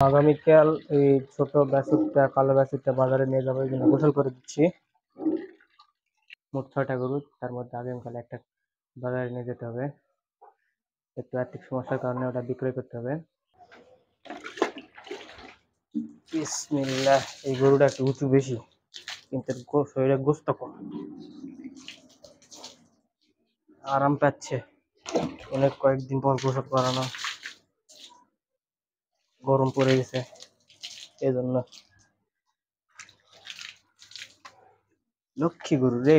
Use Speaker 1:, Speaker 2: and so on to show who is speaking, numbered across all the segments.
Speaker 1: আগামীকাল এই ছোট বাছুরটা কালো বাছুরটা বাজারে নিয়ে যাবো, এই জন্য গোসল করে দিচ্ছি। মোট 6টা গরু, তার মধ্যে আগামীকাল একটা বাজারে নিয়ে যেতে হবে। একটু আর্থিক সমস্যার কারণে ওটা বিক্রয় করতে হবে। বিসমিল্লাহ। এই গরুটা একটু উঁচু বেশি, কিন্তু শরীরে গোস্ত কম, আরাম পাচ্ছে। অনেক কয়েকদিন পর গোসল করানো, গরম পড়ে গেছে এই জন্য। লক্ষ্মী গরু রে।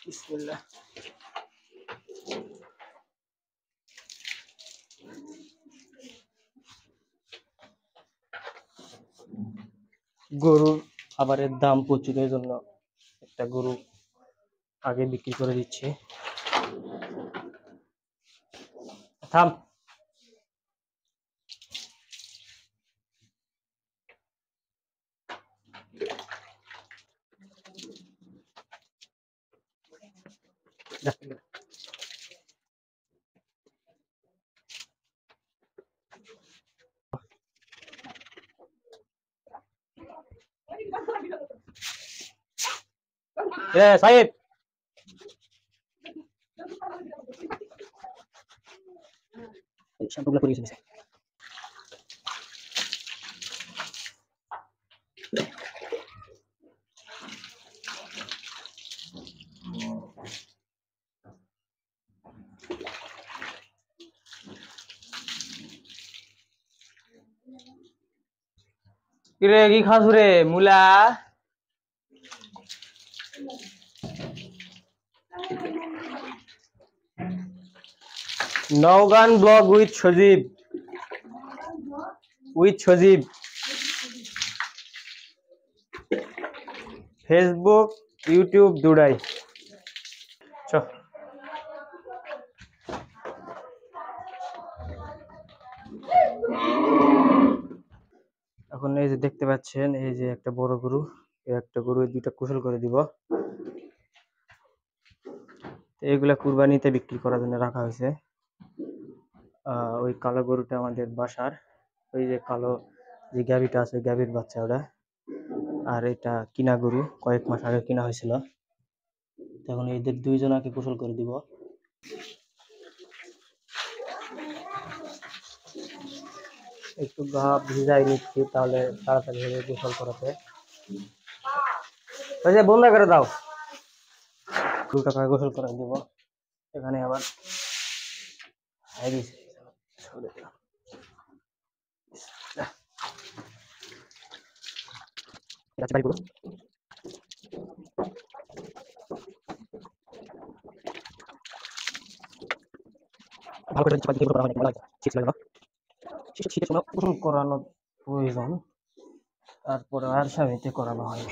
Speaker 1: বিসমিল্লাহ। গরুর খাবারের দাম প্রচুর, এই জন্য একটা গরু আগে বিক্রি করে দিচ্ছি। থাম। সাহেব, শ্যাম্পুগুলো পরিয়ে দিয়েছে। কিরে কি খাস রে মুলা? Naogaon blog with Sajib, Facebook YouTube দুটাই। এখন এই যে দেখতে পাচ্ছেন, এই যে একটা বড় গরু, এই একটা গরু, দুইটা গোসল করে দিব। এইগুলা কুরবানিতে বিক্রি করার জন্য রাখা হয়েছে। ওই কালো গরুটা আমাদের বাসার, ওই যে কালো যে গাভীটা আছে, গাভীর বাচ্চা ওটা। আর এটা কিনা গরু, কয়েক মাস আগে কিনা হয়েছিল। তখন এদের দুইজনাকে গোসল করে দিব। একটু গা ভিজাই নিচ্ছি, তাহলে তাড়াতাড়ি হবে গোসল করাতে। ওই যে বন্ধ করে দাও, 2 টাকা গোসল করে দিব। এখানে আবার ভালো করে শীতের সময় গোসল করানো প্রয়োজন, তারপরে আর স্বামীতে করানো হয়।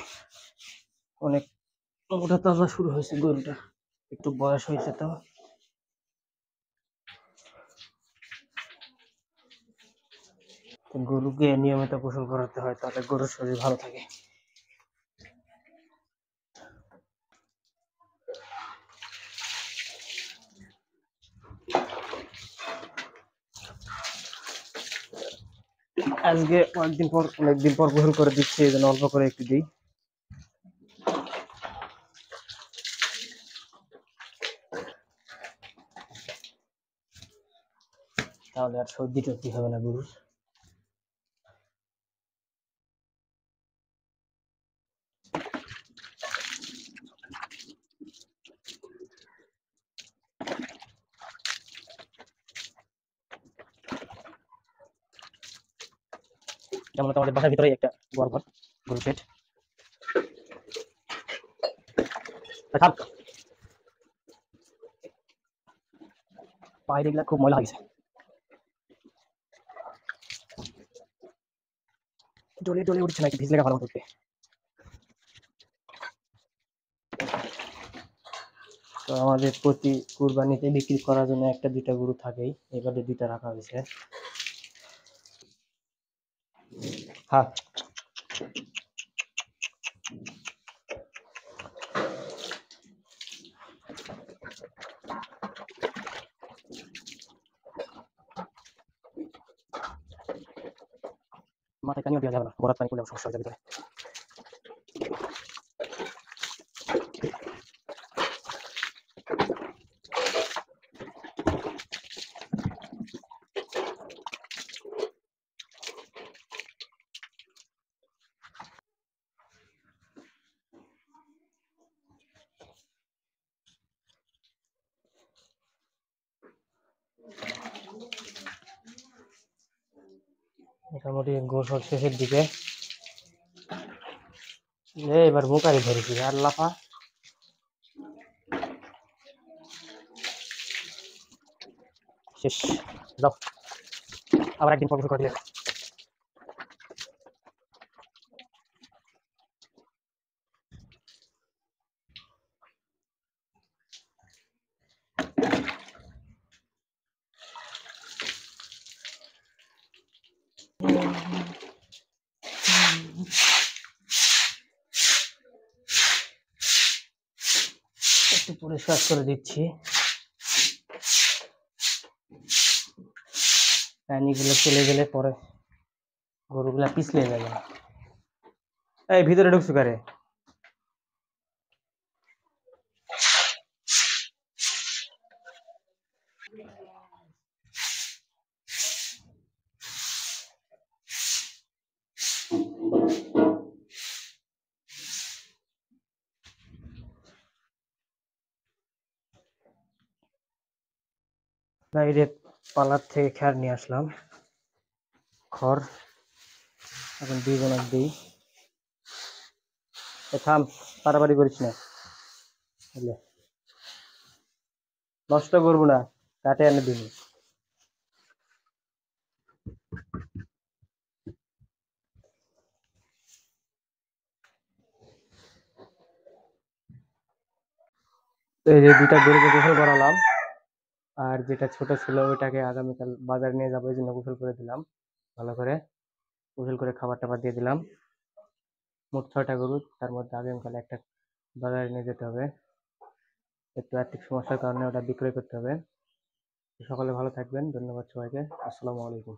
Speaker 1: অনেক মোটা তাজা শুরু হয়েছে গরুটা, একটু বয়স হয়েছে তো। গরুকে নিয়মিত গোসল করাতে হয়, তাহলে গরুর শরীর ভালো থাকে। আজকে অনেকদিন পর গোসল করে দিচ্ছি, এই জন্য অল্প করে একটু দিই। তাহলে আর সর্দি টর্দি হবে না গরুর। যেমন আমাদের বাসার ভিতরে একটা বড় ঘর, গরু শেড। পায়ের এগুলা খুব ময়লা হয়ে গেছে, জ্বলে জ্বলে উঠছে না, একটু ভিজলে ভালো মতো উঠবে। তো আমাদের প্রতি কুরবানিতে বিক্রি করার জন্য একটা দুইটা গরু থাকেই, এবারে দুইটা রাখা হয়েছে। হ্যাঁ, মাথায় পানিও দেওয়া যাবে না, বরাত পানি করলে সমস্যা হয়ে যাবে ভিতরে। মোটামুটি গোসল শেষের দিকে, এবার মুখারি ধরেছি আর লাফা। শেষ, যাও আবার একদিন পর গোসল করে দিলে। একটু পরিষ্কার করে দিচ্ছি, পানিগুলো চলে গেলে পরে গরুগুলা পিছলে যাবে। এই ভিতরে ঢুকছো কারে? বাইরে পালার থেকে খ্যার নিয়ে আসলাম, খড় এখন দিব না দিই। থাম, পারাপারি করিস না, বুঝলে? নষ্ট করবো না, কাটে এনে দিবি। এই যে দুটা গরুকে গোসল করালাম, আর যেটা ছোট ছিল ওইটাকে আগামীকাল বাজারে নিয়ে যাবো, এই জন্য গোসল করে দিলাম ভালো করে। গোসল করে খাবার টাবার দিয়ে দিলাম। মোট 6টা গরু, তার মধ্যে আগামীকাল একটা বাজারে নিয়ে যেতে হবে, একটু আর্থিক সমস্যার কারণে ওটা বিক্রয় করতে হবে। সকলে ভালো থাকবেন, ধন্যবাদ সবাইকে, আসসালামু আলাইকুম।